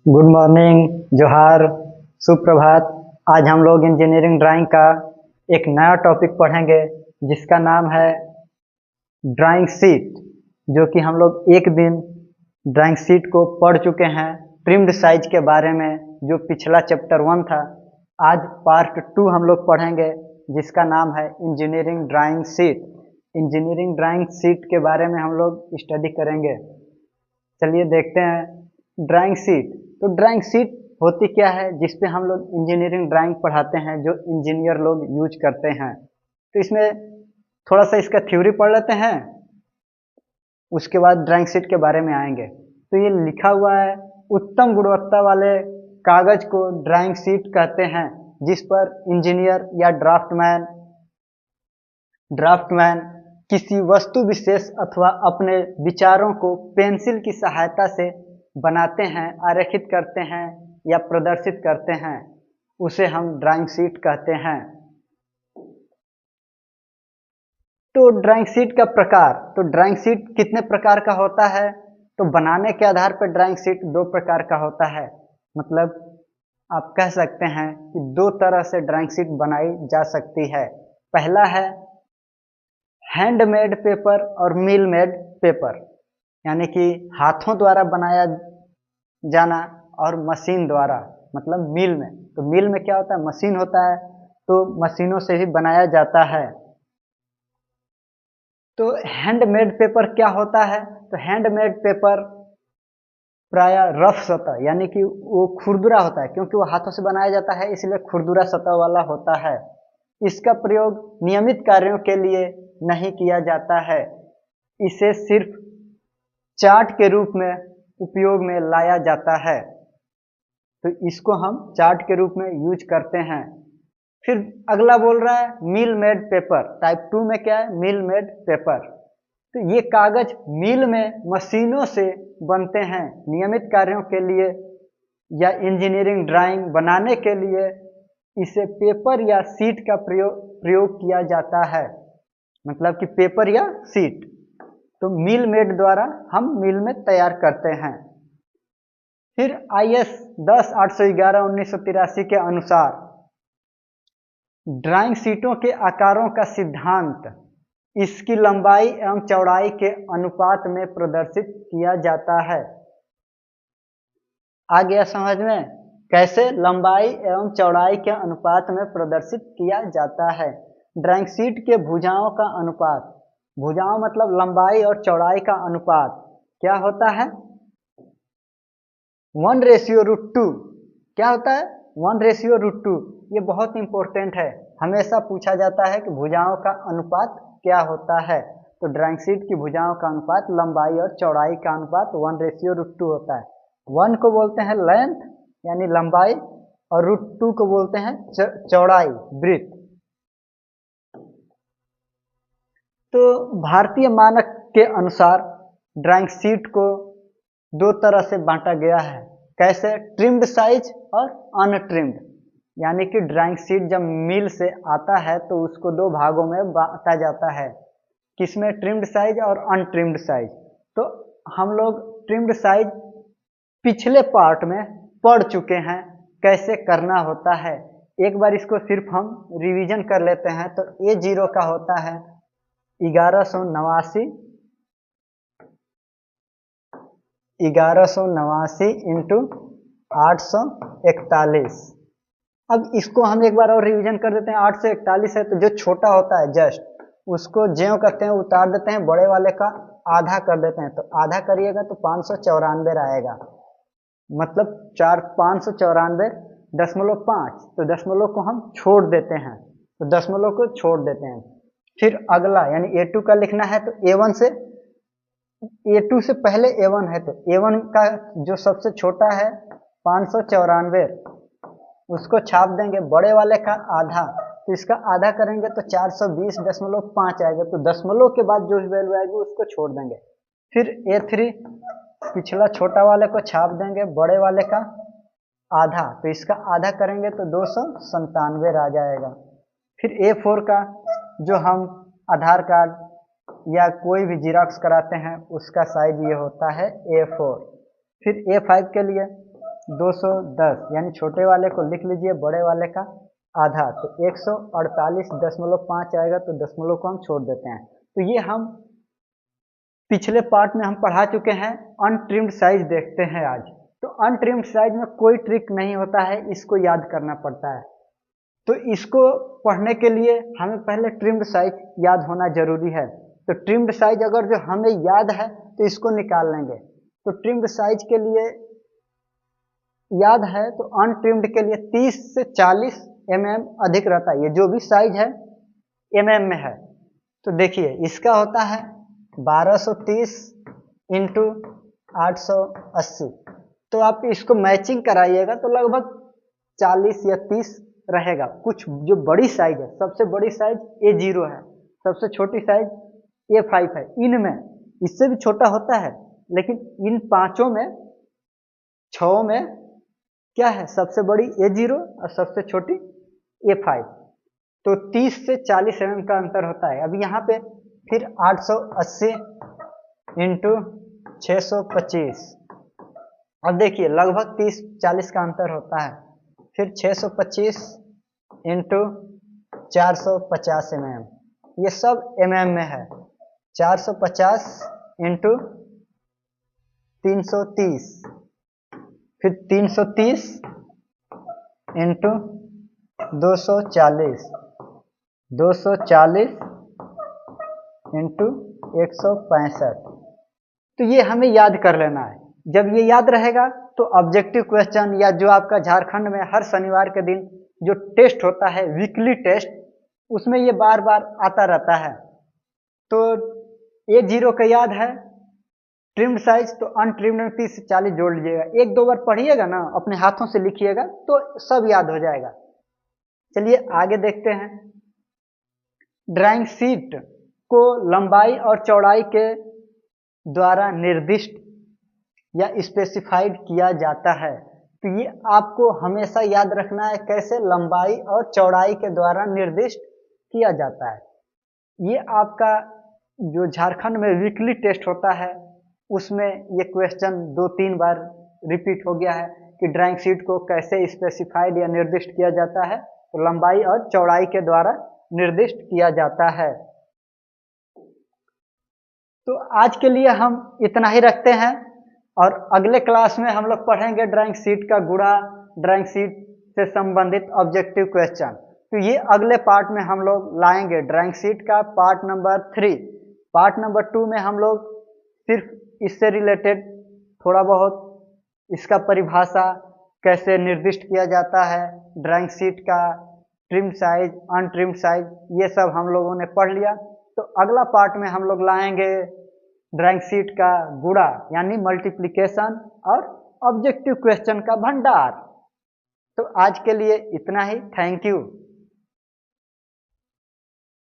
Good morning, जोहार, सुप्रभात। आज हम लोग इंजीनियरिंग ड्राइंग का एक नया टॉपिक पढ़ेंगे जिसका नाम है ड्राइंग शीट। जो कि हम लोग एक दिन ड्राइंग शीट को पढ़ चुके हैं ट्रिम्ड साइज के बारे में, जो पिछला चैप्टर 1 था। आज पार्ट 2 हम लोग पढ़ेंगे जिसका नाम है engineering drawing sheet. Engineering drawing sheet के बारे में हम लोग स्टडी करेंगे। चलिए देखते हैं ड्राइंग शीट। तो ड्राइंग शीट होती क्या है, जिसपे हम लोग इंजीनियरिंग ड्राइंग पढ़ाते हैं, जो इंजीनियर लोग यूज करते हैं। तो इसमें थोड़ा सा इसका थ्योरी पढ़ लेते हैं, उसके बाद ड्राइंग शीट के बारे में आएंगे। तो ये लिखा हुआ है, उत्तम गुणवत्ता वाले कागज को ड्राइंग शीट कहते हैं, जिस पर इंजीनियर या ड्राफ्टमैन किसी वस्तु विशेष अथवा अपने विचारों को पेंसिल की सहायता से बनाते हैं, आरेखित करते हैं या प्रदर्शित करते हैं, उसे हम ड्राइंग शीट कहते हैं। तो ड्राइंग शीट का प्रकार, तो ड्राइंग शीट कितने प्रकार का होता है? तो बनाने के आधार पर ड्राइंग शीट 2 प्रकार का होता है। मतलब आप कह सकते हैं कि 2 तरह से ड्राइंग शीट बनाई जा सकती है। पहला है हैंडमेड पेपर और मिल मेड पेपर, यानी कि हाथों द्वारा बनाया जाना, और मशीन द्वारा, मतलब मिल में। तो मिल में क्या होता है? मशीन होता है, तो मशीनों से ही बनाया जाता है। तो हैंडमेड पेपर क्या होता है? तो हैंडमेड पेपर प्राय रफ सतह, यानी कि वो खुरदुरा होता है, क्योंकि वो हाथों से बनाया जाता है, इसलिए खुरदुरा सतह वाला होता है। इसका प्रयोग नियमित कार्यों के लिए नहीं किया जाता है, इसे सिर्फ चार्ट के रूप में उपयोग में लाया जाता है। तो इसको हम चार्ट के रूप में यूज करते हैं। फिर अगला बोल रहा है मिल मेड पेपर। टाइप 2 में क्या है? मिल मेड पेपर। तो ये कागज मिल में मशीनों से बनते हैं। नियमित कार्यों के लिए या इंजीनियरिंग ड्राइंग बनाने के लिए इसे पेपर या शीट का प्रयोग किया जाता है, मतलब कि पेपर या शीट। तो मिल मेड द्वारा हम मिल में तैयार करते हैं। फिर IS 10-811/1983 के अनुसार ड्राइंग शीटों के आकारों का सिद्धांत इसकी लंबाई एवं चौड़ाई के अनुपात में प्रदर्शित किया जाता है। आ गया समझ में? कैसे लंबाई एवं चौड़ाई के अनुपात में प्रदर्शित किया जाता है। ड्राइंग शीट के भुजाओं का अनुपात, भुजाओं मतलब लंबाई और चौड़ाई का अनुपात क्या होता है? 1:2। क्या होता है? 1:2। ये बहुत इंपॉर्टेंट है, हमेशा पूछा जाता है कि भुजाओं का अनुपात क्या होता है। तो ड्राइंग शीट की भुजाओं का अनुपात लंबाई और चौड़ाई का अनुपात 1:2 होता है। 1 को बोलते हैं लेंथ, यानी लंबाई, और √2 को बोलते हैं चौड़ाई, ब्रीथ। तो भारतीय मानक के अनुसार ड्राइंग शीट को 2 तरह से बांटा गया है। कैसे? ट्रिम्ड साइज और अनट्रिम्ड। यानी कि ड्राइंग शीट जब मिल से आता है तो उसको 2 भागों में बांटा जाता है। किसमें? ट्रिम्ड साइज और अनट्रिम्ड साइज। तो हम लोग ट्रिम्ड साइज पिछले पार्ट में पढ़ चुके हैं, कैसे करना होता है। एक बार इसको सिर्फ हम रिवीजन कर लेते हैं। तो A0 का होता है 1189 इंटू 841। अब इसको हम एक बार और रिवीजन कर देते हैं। 841 है, तो जो छोटा होता है जस्ट उसको ज्यों करते हैं उतार देते हैं, बड़े वाले का आधा कर देते हैं। तो आधा करिएगा तो 594 आएगा, मतलब 594.5। तो दशमलव को हम छोड़ देते हैं, तो दशमलव को छोड़ देते हैं। फिर अगला यानी A2 का लिखना है, तो A2 से पहले A1 है, तो A1 का जो सबसे छोटा है 594, उसको छाप देंगे, बड़े वाले का आधा। तो इसका आधा करेंगे तो 420.5 आएगा। तो दशमलव के बाद जो वैल्यू आएगी उसको छोड़ देंगे। फिर A3 पिछला छोटा वाले को छाप देंगे, बड़े वाले का आधा। तो इसका आधा करेंगे तो 297 आ जाएगा। फिर A4 का जो हम आधार कार्ड या कोई भी जिराक्स कराते हैं उसका साइज ये होता है A4। फिर A5 के लिए 210 यानी छोटे वाले को लिख लीजिए, बड़े वाले का आधा, तो 148.5 आएगा, तो दशमलव को हम छोड़ देते हैं। तो ये हम पिछले पार्ट में हम पढ़ा चुके हैं। अनट्रिम्ड साइज देखते हैं आज। तो अनट्रिम्ड साइज में कोई ट्रिक नहीं होता है, इसको याद करना पड़ता है। तो इसको पढ़ने के लिए हमें पहले ट्रिम्ड साइज याद होना जरूरी है। तो ट्रिम्ड साइज अगर जो हमें याद है तो इसको निकाल लेंगे। तो ट्रिम्ड साइज के लिए याद है, तो अनट्रिम्ड के लिए 30 से 40 mm अधिक रहता है। ये जो भी साइज है mm में है। तो देखिए इसका होता है 1230 इंटू 880। तो आप इसको मैचिंग कराइएगा तो लगभग 40 या 30 रहेगा। कुछ जो बड़ी साइज है, सबसे बड़ी साइज A0 है, सबसे छोटी साइज A5 है। इनमें इससे भी छोटा होता है, लेकिन इन पांचों में, 6 में क्या है, सबसे बड़ी A0 और सबसे छोटी A5। तो 30 से 40 mm का अंतर होता है। अब यहाँ पे फिर 880 इंटू 625। अब देखिए लगभग 30-40 का अंतर होता है। फिर 625 इंटू 450 mm, ये सब mm में है। 450 इंटू 330, फिर 330 इंटू 240, 240 इंटू 165। तो ये हमें याद कर लेना है। जब ये याद रहेगा तो ऑब्जेक्टिव क्वेश्चन या जो आपका झारखंड में हर शनिवार के दिन जो टेस्ट होता है, वीकली टेस्ट, उसमें ये बार बार आता रहता है। तो A0 का याद है, ट्रिम्ड साइज, तो अनट्रिम्ड में 30 से 40 जोड़ लीजिएगा। 1-2 बार पढ़िएगा ना, अपने हाथों से लिखिएगा तो सब याद हो जाएगा। चलिए आगे देखते हैं। ड्राइंग शीट को लंबाई और चौड़ाई के द्वारा निर्दिष्ट या स्पेसिफाइड किया जाता है। तो ये आपको हमेशा याद रखना है, कैसे लंबाई और चौड़ाई के द्वारा निर्दिष्ट किया जाता है। ये आपका जो झारखंड में वीकली टेस्ट होता है उसमें ये क्वेश्चन 2-3 बार रिपीट हो गया है कि ड्राइंग शीट को कैसे स्पेसिफाइड या निर्दिष्ट किया जाता है। तो लंबाई और चौड़ाई के द्वारा निर्दिष्ट किया जाता है। तो आज के लिए हम इतना ही रखते हैं, और अगले क्लास में हम लोग पढ़ेंगे ड्राइंग शीट का गुणा, ड्राइंग शीट से संबंधित ऑब्जेक्टिव क्वेश्चन। तो ये अगले पार्ट में हम लोग लाएंगे, ड्राइंग शीट का पार्ट नंबर 3। पार्ट नंबर 2 में हम लोग सिर्फ इससे रिलेटेड थोड़ा बहुत, इसका परिभाषा कैसे निर्दिष्ट किया जाता है, ड्राइंग शीट का ट्रिम साइज, अनट्रिम्ड साइज, ये सब हम लोगों ने पढ़ लिया। तो अगला पार्ट में हम लोग लाएंगे ड्राइंग शीट का गुणा यानी मल्टीप्लिकेशन और ऑब्जेक्टिव क्वेश्चन का भंडार। तो आज के लिए इतना ही। Thank you.